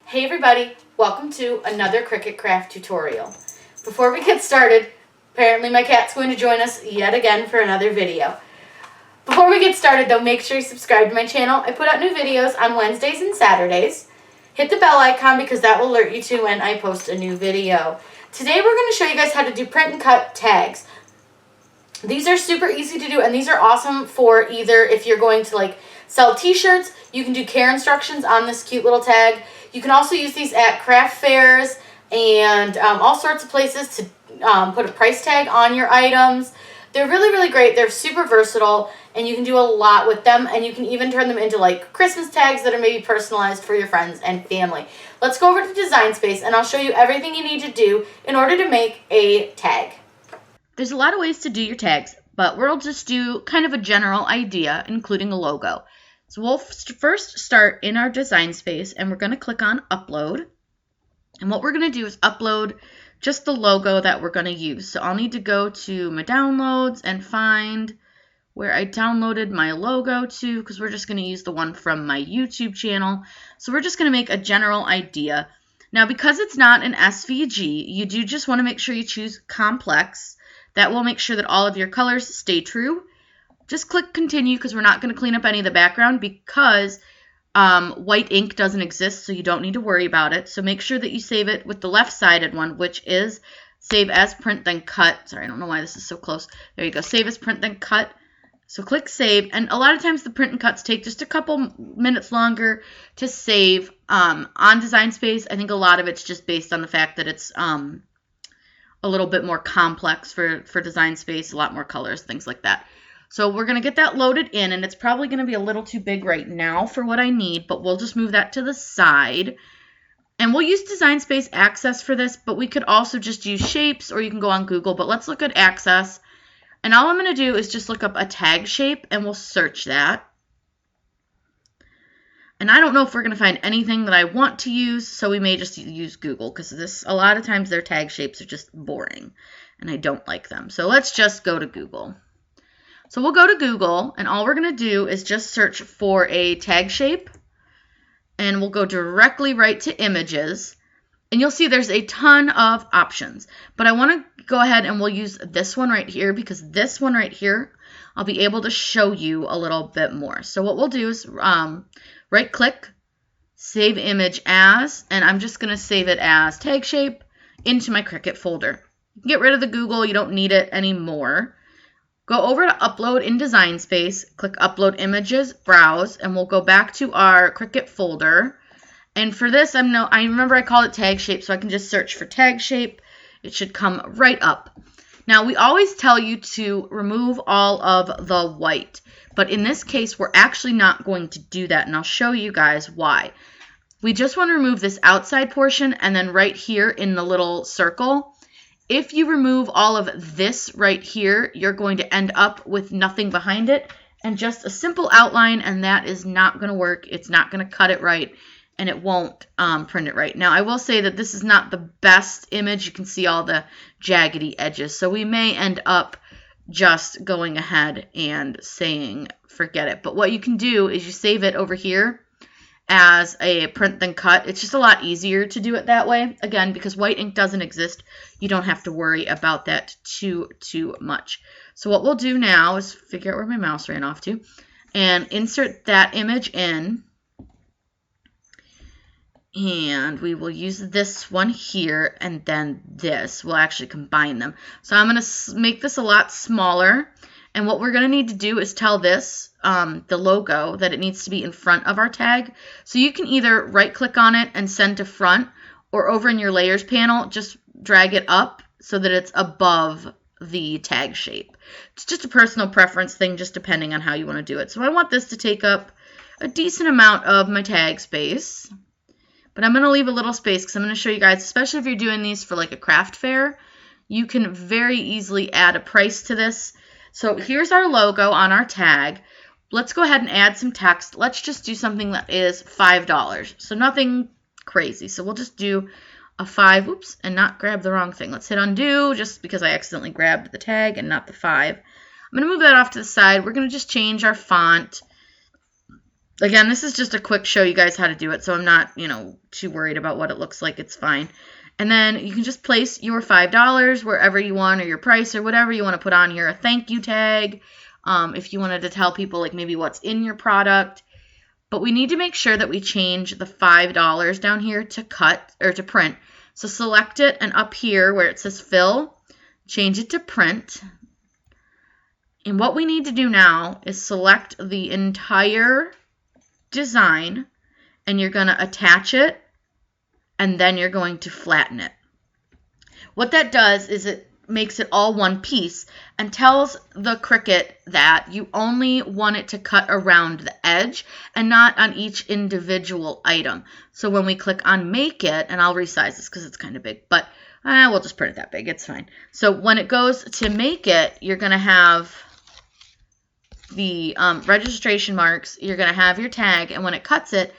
Hey everybody, welcome to another Cricut craft tutorial. Before we get started, apparently my cat's going to join us yet again for another video. Before we get started though, make sure you subscribe to my channel. I put out new videos on Wednesdays and Saturdays. Hit the bell icon because that will alert you to when I post a new video. Today we're going to show you guys how to do print and cut tags. These are super easy to do and these are awesome for either if you're going to sell t-shirts, you can do care instructions on this cute little tag. You can also use these at craft fairs and all sorts of places to put a price tag on your items. They're really, really great. They're super versatile and you can do a lot with them, and you can even turn them into Christmas tags that are maybe personalized for your friends and family. Let's go over to Design Space and I'll show you everything you need to do in order to make a tag. There's a lot of ways to do your tags, but we'll just do kind of a general idea, including a logo. So we'll first start in our Design Space and we're going to click on Upload. And what we're going to do is upload just the logo that we're going to use. So I'll need to go to my downloads and find where I downloaded my logo to, because we're just going to use the one from my YouTube channel. So we're just going to make a general idea. Now because it's not an SVG, you do just want to make sure you choose complex. That will make sure that all of your colors stay true. Just click continue because we're not going to clean up any of the background because white ink doesn't exist, so you don't need to worry about it. So make sure that you save it with the left-sided one, which is save as print then cut. Sorry, I don't know why this is so close. There you go, save as print then cut. So click save, and a lot of times the print and cuts take just a couple minutes longer to save on Design Space. I think a lot of it's just based on the fact that it's a little bit more complex for Design Space, a lot more colors, things like that. So we're going to get that loaded in, and it's probably going to be a little too big right now for what I need, but we'll just move that to the side. And we'll use Design Space Access for this, but we could also just use Shapes, or you can go on Google, but let's look at Access. And all I'm going to do is just look up a tag shape, and we'll search that. And I don't know if we're going to find anything that I want to use, so we may just use Google, because a lot of times their tag shapes are just boring, and I don't like them. So let's just go to Google. So we'll go to Google, and all we're going to do is just search for a tag shape, and we'll go directly right to images, and you'll see there's a ton of options. But I want to go ahead and we'll use this one right here, because this one right here, I'll be able to show you a little bit more. So what we'll do is right-click, save image as, and I'm just going to save it as tag shape into my Cricut folder. Get rid of the Google, you don't need it anymore. Go over to Upload in Design Space, click Upload Images, Browse, and we'll go back to our Cricut folder. And for this, I remember I called it tag shape, so I can just search for tag shape. It should come right up. Now, we always tell you to remove all of the white, but in this case, we're actually not going to do that, and I'll show you guys why. We just want to remove this outside portion, and then right here in the little circle, if you remove all of this right here, you're going to end up with nothing behind it and just a simple outline, and that is not going to work. It's not going to cut it right, and it won't print it right. Now, I will say that this is not the best image. You can see all the jaggedy edges, so we may end up just going ahead and saying forget it. But what you can do is you save it over here as a print then cut. It's just a lot easier to do it that way. Again, because white ink doesn't exist, you don't have to worry about that too much. So what we'll do now is figure out where my mouse ran off to and insert that image in. And we will use this one here, and then this. We'll actually combine them. So I'm going to make this a lot smaller. And what we're going to need to do is tell this, the logo, that it needs to be in front of our tag. So you can either right-click on it and send to front, or over in your Layers panel, just drag it up so that it's above the tag shape. It's just a personal preference thing, just depending on how you want to do it. So I want this to take up a decent amount of my tag space. But I'm going to leave a little space because I'm going to show you guys, especially if you're doing these for a craft fair, you can very easily add a price to this. So here's our logo on our tag. Let's go ahead and add some text. Let's just do something that is $5. So nothing crazy. So we'll just do a 5. Oops, and not grab the wrong thing. Let's hit undo just because I accidentally grabbed the tag and not the 5. I'm going to move that off to the side. We're going to just change our font Again, this is just a quick show you guys how to do it, so I'm not, too worried about what it looks like. It's fine. And then you can just place your $5 wherever you want, or your price, or whatever you want to put on here. A thank you tag, if you wanted to tell people like maybe what's in your product. But we need to make sure that we change the $5 down here to cut or to print. So select it, and up here where it says fill, change it to print. And what we need to do now is select the entire design, and you're going to attach it, and then you're going to flatten it. What that does is it makes it all one piece and tells the Cricut that you only want it to cut around the edge and not on each individual item. So when we click on make it, and I'll resize this because it's kind of big, but we'll just print it that big, it's fine. So when it goes to make it, you're going to have the registration marks, you're going to have your tag, and when it cuts it,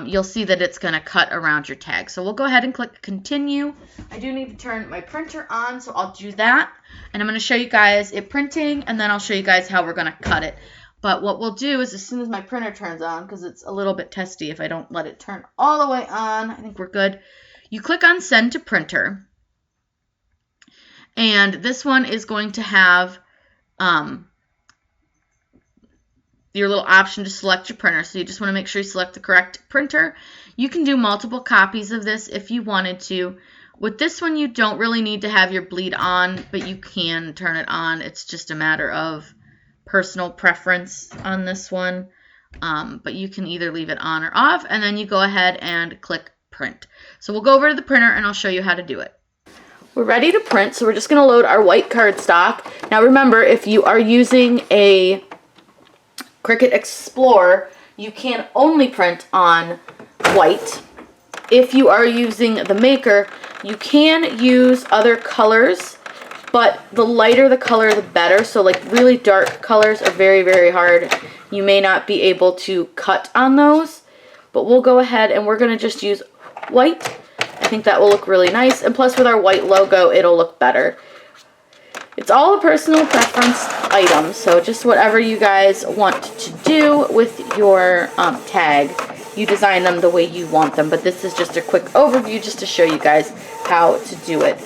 you'll see that it's going to cut around your tag. So we'll go ahead and click continue. I do need to turn my printer on, so I'll do that. And I'm going to show you guys it printing, and then I'll show you guys how we're going to cut it. But what we'll do is as soon as my printer turns on, because it's a little bit testy if I don't let it turn all the way on, I think we're good. You click on send to printer. And this one is going to have your little option to select your printer. So you just want to make sure you select the correct printer. You can do multiple copies of this if you wanted to. With this one, you don't really need to have your bleed on, but you can turn it on. It's just a matter of personal preference on this one. But you can either leave it on or off, and then you go ahead and click print. So we'll go over to the printer, and I'll show you how to do it. We're ready to print, so we're just going to load our white cardstock. Now remember, if you are using a Cricut Explorer, you can only print on white. If you are using the Maker, you can use other colors, but the lighter the color, the better. So like really dark colors are very, very hard. You may not be able to cut on those, but we'll go ahead and we're going to just use white. I think that will look really nice, and plus with our white logo, it'll look better. It's all a personal preference item, so just whatever you guys want to do with your tag, you design them the way you want them. But this is just a quick overview just to show you guys how to do it.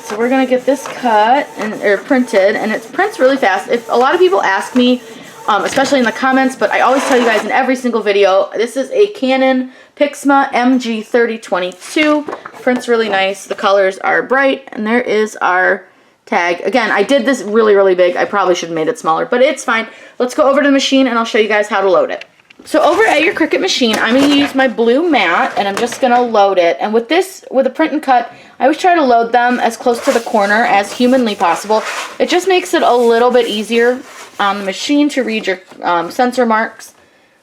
So we're gonna get this cut or printed, and it prints really fast. If a lot of people ask me, especially in the comments, but I always tell you guys in every single video, this is a Canon Pixma MG3022. Prints really nice. The colors are bright, and there is our tag. Again, I did this really, really big. I probably should have made it smaller, but it's fine. Let's go over to the machine, and I'll show you guys how to load it. So over at your Cricut machine, I'm going to use my blue mat, and I'm just going to load it. And with this, with a print and cut, I always try to load them as close to the corner as humanly possible. It just makes it a little bit easier on the machine to read your sensor marks.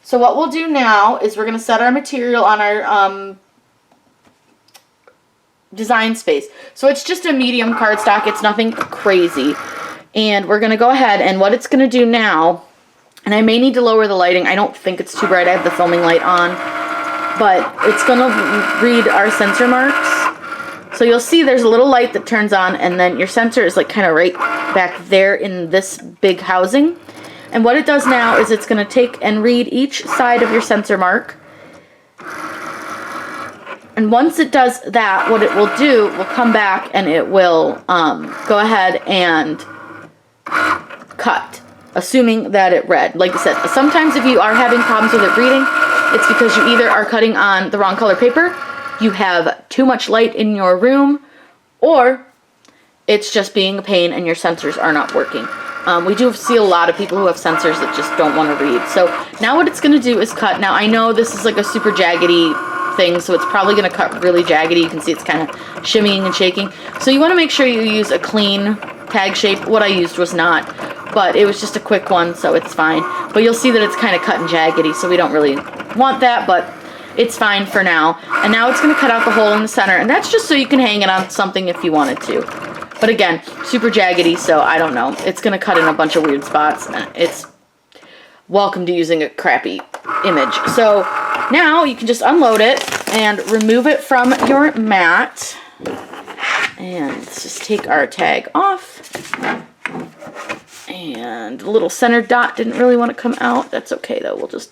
So what we'll do now is we're going to set our material on our design space. So it's just a medium cardstock. It's nothing crazy. And we're going to go ahead, and what it's going to do now, and I may need to lower the lighting. I don't think it's too bright. I have the filming light on. But it's going to read our sensor marks. So you'll see there's a little light that turns on, and then your sensor is like kind of right back there in this big housing. And what it does now is it's going to take and read each side of your sensor mark. And once it does that, what it will do, will come back and it will go ahead and cut, assuming that it read. Like I said, sometimes if you are having problems with it reading, it's because you either are cutting on the wrong color paper, you have too much light in your room, or it's just being a pain and your sensors are not working. We do see a lot of people who have sensors that just don't want to read. So now what it's going to do is cut. Now I know this is like a super jaggedy thing, so it's probably going to cut really jaggedy. You can see it's kind of shimmying and shaking. So you want to make sure you use a clean tag shape. What I used was not, but it was just a quick one, so it's fine. But you'll see that it's kind of cut and jaggedy, so we don't really want that, but it's fine for now. And now it's going to cut out the hole in the center, and that's just so you can hang it on something if you wanted to. But again, super jaggedy, so I don't know. It's going to cut in a bunch of weird spots. It's welcome to using a crappy image. So now you can just unload it and remove it from your mat. And let's just take our tag off. And the little center dot didn't really want to come out. That's okay though, we'll just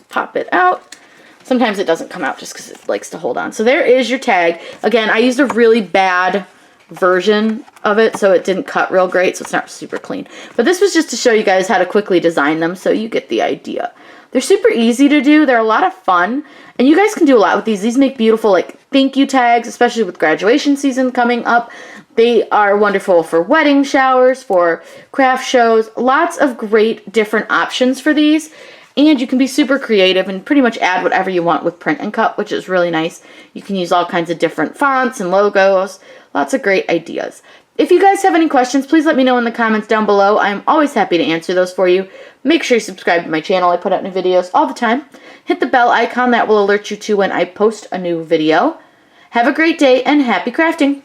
pop it out. Sometimes it doesn't come out just because it likes to hold on. So there is your tag. Again, I used a really bad version of it, so it didn't cut real great, so it's not super clean. But this was just to show you guys how to quickly design them so you get the idea. They're super easy to do. They're a lot of fun. And you guys can do a lot with these. These make beautiful like thank you tags, especially with graduation season coming up. They are wonderful for wedding showers, for craft shows. Lots of great different options for these. And you can be super creative and pretty much add whatever you want with print and cut, which is really nice. You can use all kinds of different fonts and logos. Lots of great ideas. If you guys have any questions, please let me know in the comments down below. I'm always happy to answer those for you. Make sure you subscribe to my channel. I put out new videos all the time. Hit the bell icon. That will alert you to when I post a new video. Have a great day and happy crafting!